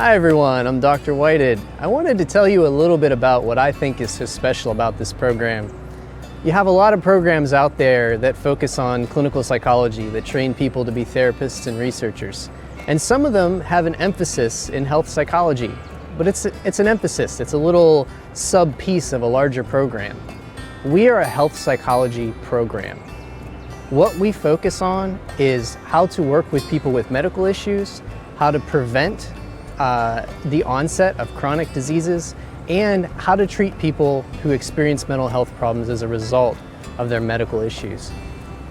Hi everyone, I'm Dr. Whited. I wanted to tell you a little bit about what I think is so special about this program. You have a lot of programs out there that focus on clinical psychology, that train people to be therapists and researchers. And some of them have an emphasis in health psychology, but it's an emphasis, it's a little sub-piece of a larger program. We are a health psychology program. What we focus on is how to work with people with medical issues, how to prevent the onset of chronic diseases, and how to treat people who experience mental health problems as a result of their medical issues.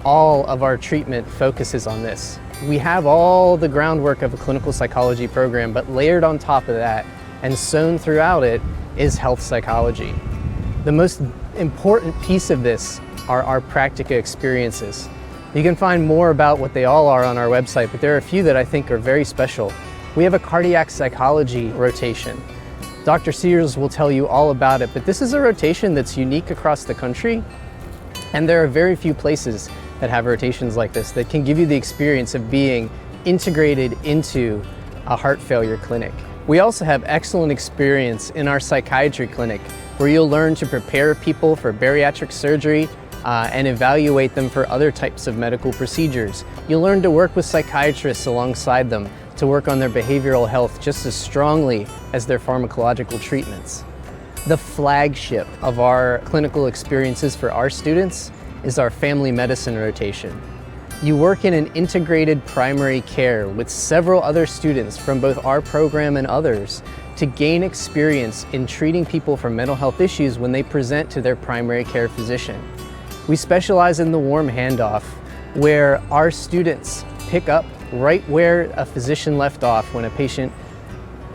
All of our treatment focuses on this. We have all the groundwork of a clinical psychology program, but layered on top of that and sewn throughout it is health psychology. The most important piece of this are our practica experiences. You can find more about what they all are on our website, but there are a few that I think are very special. We have a cardiac psychology rotation. Dr. Sears will tell you all about it, but this is a rotation that's unique across the country, and there are very few places that have rotations like this that can give you the experience of being integrated into a heart failure clinic. We also have excellent experience in our psychiatry clinic, where you'll learn to prepare people for bariatric surgery and evaluate them for other types of medical procedures. You'll learn to work with psychiatrists alongside them to work on their behavioral health just as strongly as their pharmacological treatments. The flagship of our clinical experiences for our students is our family medicine rotation. You work in an integrated primary care with several other students from both our program and others to gain experience in treating people for mental health issues when they present to their primary care physician. We specialize in the warm handoff, where our students pick up right where a physician left off when a patient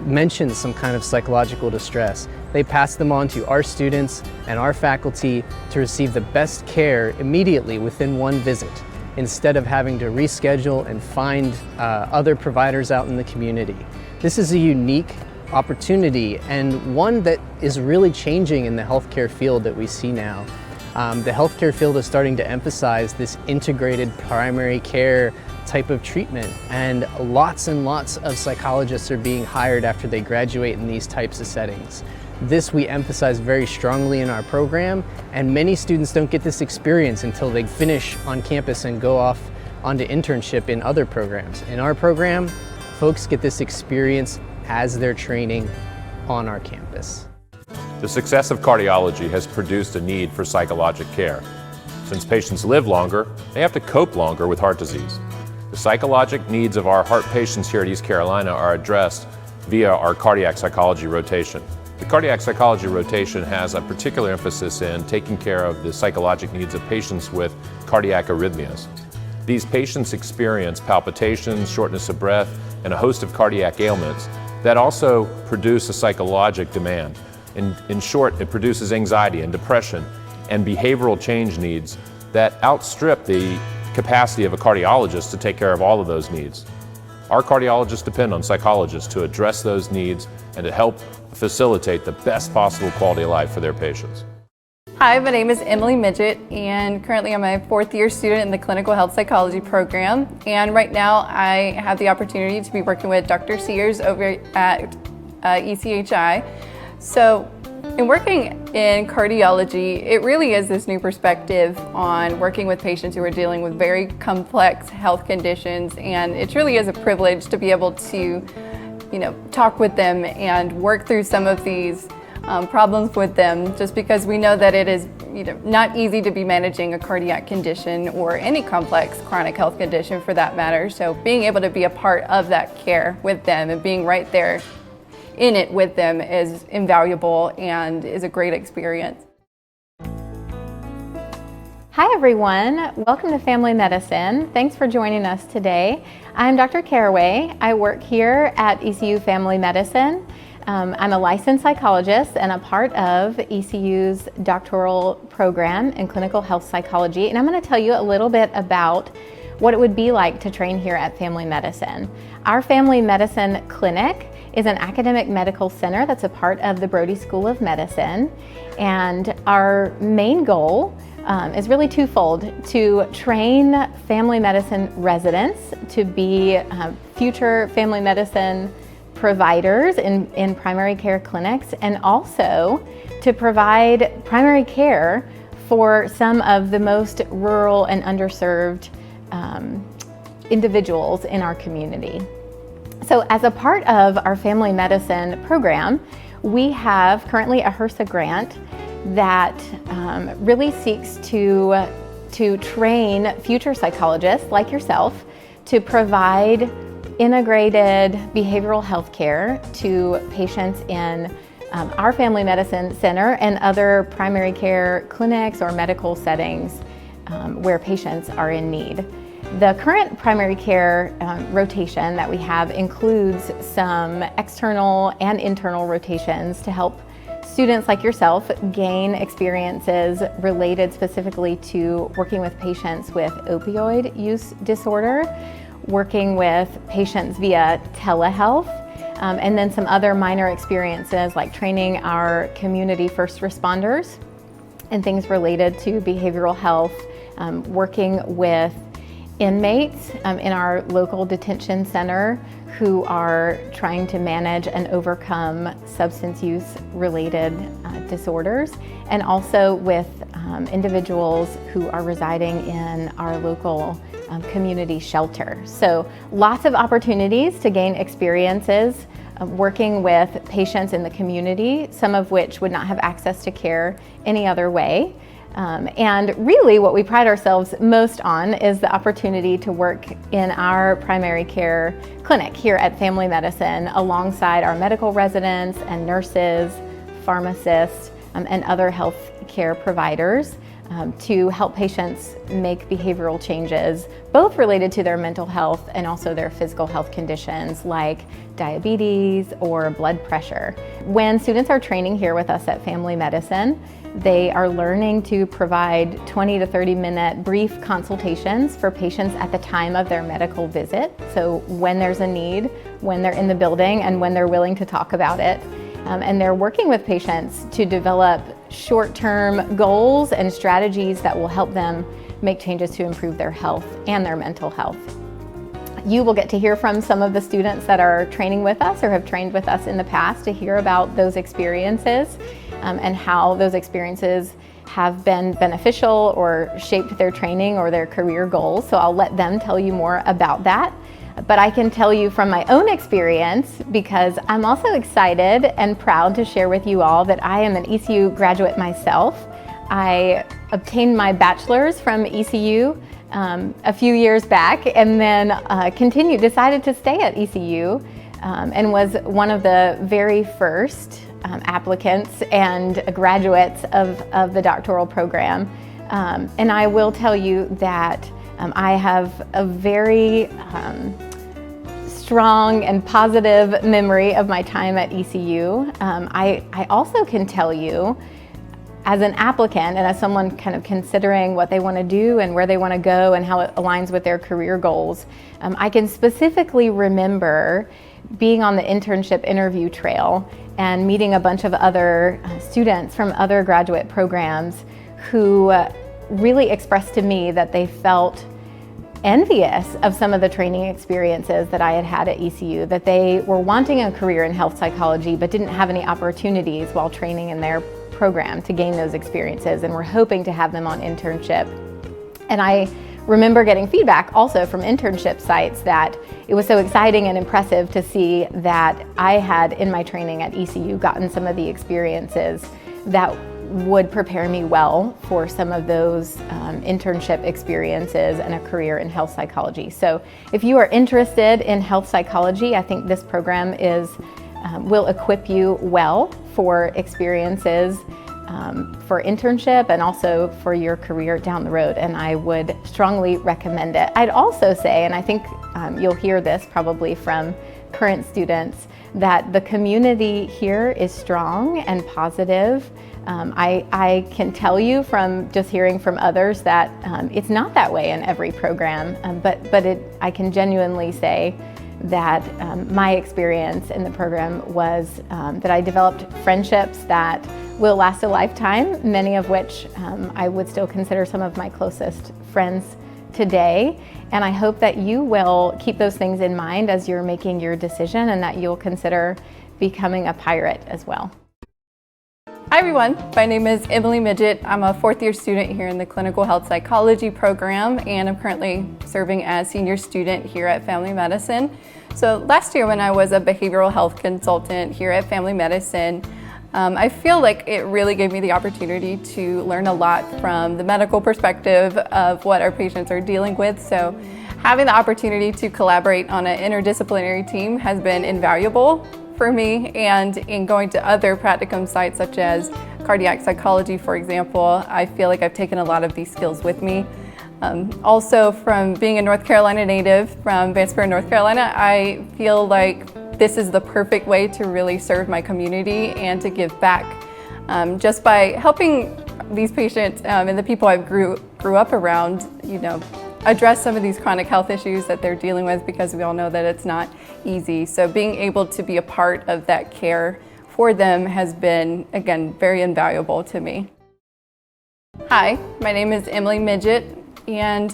mentions some kind of psychological distress. They pass them on to our students and our faculty to receive the best care immediately within one visit, instead of having to reschedule and find other providers out in the community. This is a unique opportunity and one that is really changing in the healthcare field that we see now. The healthcare field is starting to emphasize this integrated primary care type of treatment, and lots of psychologists are being hired after they graduate in these types of settings. This we emphasize very strongly in our program, and many students don't get this experience until they finish on campus and go off onto internship in other programs. In our program, folks get this experience as they're training on our campus. The success of cardiology has produced a need for psychologic care. Since patients live longer, they have to cope longer with heart disease. The psychologic needs of our heart patients here at East Carolina are addressed via our cardiac psychology rotation. The cardiac psychology rotation has a particular emphasis in taking care of the psychologic needs of patients with cardiac arrhythmias. These patients experience palpitations, shortness of breath, and a host of cardiac ailments that also produce a psychologic demand. In short, it produces anxiety and depression and behavioral change needs that outstrip the capacity of a cardiologist to take care of all of those needs. Our cardiologists depend on psychologists to address those needs and to help facilitate the best possible quality of life for their patients. Hi, my name is Emily Midget, and currently I'm a fourth-year student in the clinical health psychology program. And right now I have the opportunity to be working with Dr. Sears over at ECHI. So in working in cardiology, it really is this new perspective on working with patients who are dealing with very complex health conditions, and it truly is a privilege to be able to, talk with them and work through some of these problems with them, just because we know that it is not easy to be managing a cardiac condition or any complex chronic health condition for that matter. So being able to be a part of that care with them and being right there in it with them is invaluable and is a great experience. Hi everyone, welcome to Family Medicine. Thanks for joining us today. I'm Dr. Caraway. I work here at ECU Family Medicine. I'm a licensed psychologist and a part of ECU's doctoral program in clinical health psychology, and I'm going to tell you a little bit about what it would be like to train here at Family Medicine. Our Family Medicine Clinic is an academic medical center that's a part of the Brody School of Medicine, and our main goal is really twofold: to train family medicine residents to be future family medicine providers in primary care clinics, and also to provide primary care for some of the most rural and underserved individuals in our community. So as a part of our family medicine program, we have currently a HRSA grant that really seeks to train future psychologists like yourself to provide integrated behavioral health care to patients in our family medicine center and other primary care clinics or medical settings where patients are in need. The current primary care rotation that we have includes some external and internal rotations to help students like yourself gain experiences related specifically to working with patients with opioid use disorder, working with patients via telehealth, and then some other minor experiences like training our community first responders and things related to behavioral health, working with inmates in our local detention center who are trying to manage and overcome substance use related disorders, and also with individuals who are residing in our local community shelter. So lots of opportunities to gain experiences working with patients in the community, some of which would not have access to care any other way. And really what we pride ourselves most on is the opportunity to work in our primary care clinic here at Family Medicine alongside our medical residents and nurses, pharmacists, and other health care providers to help patients make behavioral changes, both related to their mental health and also their physical health conditions like diabetes or blood pressure. When students are training here with us at Family Medicine, they are learning to provide 20 to 30 minute brief consultations for patients at the time of their medical visit. So when there's a need, when they're in the building, and when they're willing to talk about it. And they're working with patients to develop short-term goals and strategies that will help them make changes to improve their health and their mental health. You will get to hear from some of the students that are training with us or have trained with us in the past to hear about those experiences and how those experiences have been beneficial or shaped their training or their career goals. So I'll let them tell you more about that. But I can tell you from my own experience, because I'm also excited and proud to share with you all that I am an ECU graduate myself. I obtained my bachelor's from ECU a few years back, and then decided to stay at ECU and was one of the very first applicants and graduates of the doctoral program. And I will tell you that I have a very strong and positive memory of my time at ECU. I also can tell you, as an applicant and as someone kind of considering what they want to do and where they want to go and how it aligns with their career goals, I can specifically remember being on the internship interview trail and meeting a bunch of other students from other graduate programs who really expressed to me that they felt envious of some of the training experiences that I had had at ECU, that they were wanting a career in health psychology but didn't have any opportunities while training in their program to gain those experiences, and were hoping to have them on internship. And I remember getting feedback also from internship sites that it was so exciting and impressive to see that I had in my training at ECU gotten some of the experiences that would prepare me well for some of those internship experiences and a career in health psychology. So if you are interested in health psychology, I think this program will equip you well for experiences for internship and also for your career down the road, and I would strongly recommend it. I'd also say, and I think you'll hear this probably from current students, that the community here is strong and positive. I can tell you from just hearing from others that it's not that way in every program, but I can genuinely say that my experience in the program was that I developed friendships that will last a lifetime, many of which I would still consider some of my closest friends today. And I hope that you will keep those things in mind as you're making your decision, and that you'll consider becoming a pirate as well. Hi everyone, my name is Emily Midget. I'm a fourth year student here in the Clinical Health Psychology program, and I'm currently serving as senior student here at Family Medicine. So last year when I was a behavioral health consultant here at Family Medicine, I feel like it really gave me the opportunity to learn a lot from the medical perspective of what our patients are dealing with. So having the opportunity to collaborate on an interdisciplinary team has been invaluable for me, and in going to other practicum sites such as cardiac psychology, for example, I feel like I've taken a lot of these skills with me. Also, from being a North Carolina native from Vanceboro, North Carolina, I feel like this is the perfect way to really serve my community and to give back. Just by helping these patients and the people I grew up around, address some of these chronic health issues that they're dealing with, because we all know that it's not easy. So being able to be a part of that care for them has been, again, very invaluable to me. Hi, my name is Emily Midget, and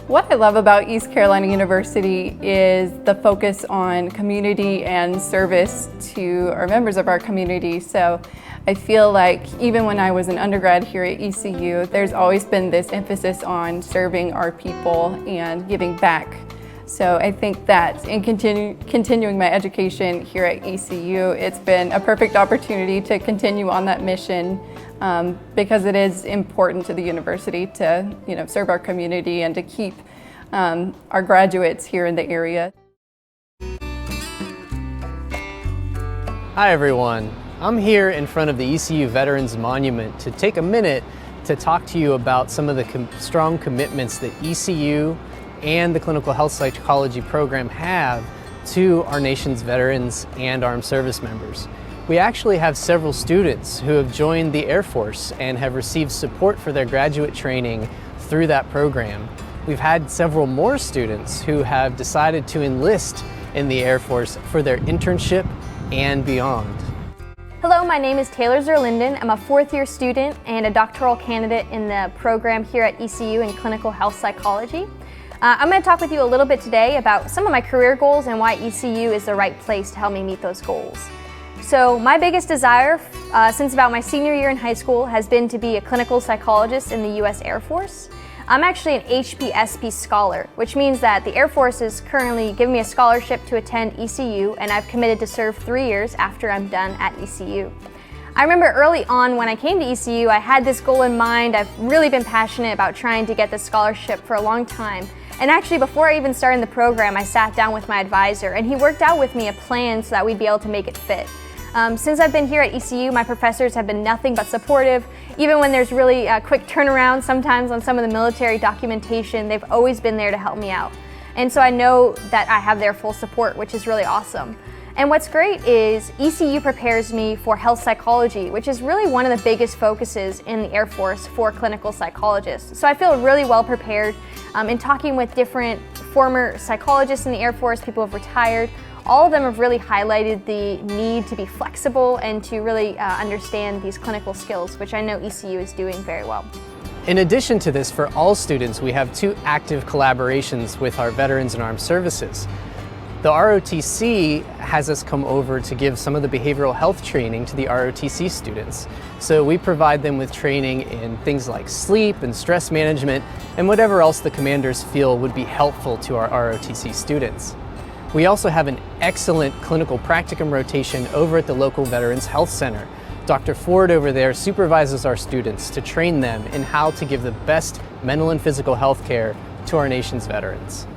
what I love about East Carolina University is the focus on community and service to our members of our community. So I feel like even when I was an undergrad here at ECU, there's always been this emphasis on serving our people and giving back. So I think that in continuing my education here at ECU, it's been a perfect opportunity to continue on that mission, because it is important to the university to serve our community and to keep our graduates here in the area. Hi everyone. I'm here in front of the ECU Veterans Monument to take a minute to talk to you about some of the strong commitments that ECU and the Clinical Health Psychology program have to our nation's veterans and armed service members. We actually have several students who have joined the Air Force and have received support for their graduate training through that program. We've had several more students who have decided to enlist in the Air Force for their internship and beyond. Hello, my name is Taylor Zerlinden. I'm a fourth year student and a doctoral candidate in the program here at ECU in Clinical Health Psychology. I'm going to talk with you a little bit today about some of my career goals and why ECU is the right place to help me meet those goals. So my biggest desire since about my senior year in high school has been to be a clinical psychologist in the U.S. Air Force. I'm actually an HPSP scholar, which means that the Air Force is currently giving me a scholarship to attend ECU, and I've committed to serve 3 years after I'm done at ECU. I remember early on when I came to ECU, I had this goal in mind. I've really been passionate about trying to get this scholarship for a long time. And actually, before I even started the program, I sat down with my advisor, and he worked out with me a plan so that we'd be able to make it fit. Since I've been here at ECU, my professors have been nothing but supportive. Even when there's really quick turnaround sometimes on some of the military documentation, they've always been there to help me out. And so I know that I have their full support, which is really awesome. And what's great is ECU prepares me for health psychology, which is really one of the biggest focuses in the Air Force for clinical psychologists. So I feel really well prepared. In talking with different former psychologists in the Air Force, people who have retired, all of them have really highlighted the need to be flexible and to really understand these clinical skills, which I know ECU is doing very well. In addition to this, for all students, we have 2 active collaborations with our Veterans and Armed Services. The ROTC has us come over to give some of the behavioral health training to the ROTC students. So we provide them with training in things like sleep and stress management and whatever else the commanders feel would be helpful to our ROTC students. We also have an excellent clinical practicum rotation over at the local Veterans Health Center. Dr. Ford over there supervises our students to train them in how to give the best mental and physical health care to our nation's veterans.